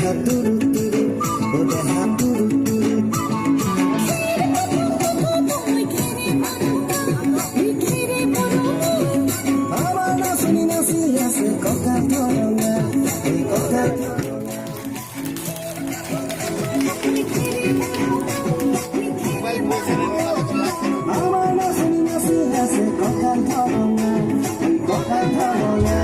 হাতুরু তুরু ওরে হাতুরু তুরু আমার নাচনি নাচি আছে কথা ধরনা এই কথা আমার নাচনি নাচি আছে কথা ধরনা এই কথা ধরনা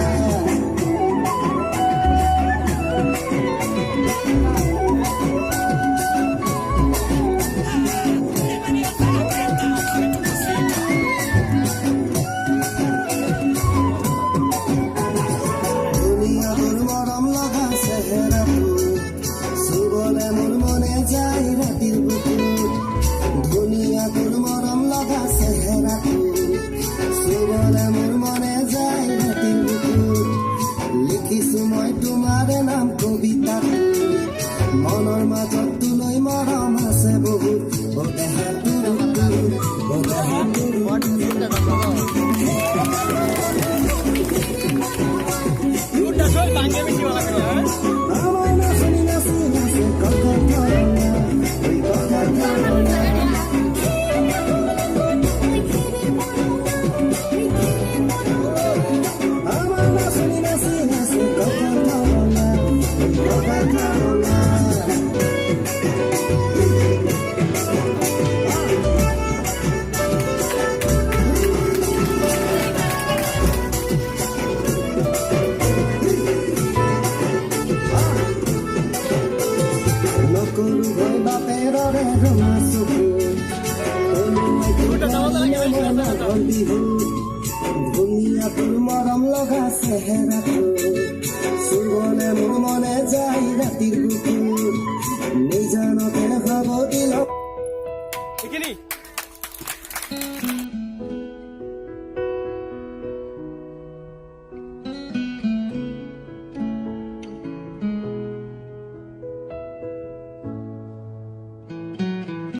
তোমাৰে নাম কবিতা মনৰ মাজত তুলৈ মৰম আছে বহুত বগে হাতুৰু বগে হাতুৰু আমাৰ নাচনি নাচি আছে কথা ধৰনা ওই কথা ধৰনা আমাৰ নাচনি নাচি আছে কথা ধৰনা ওই কথা ধৰনা নকৰু ভয় বাপেৰৰে ৰঙা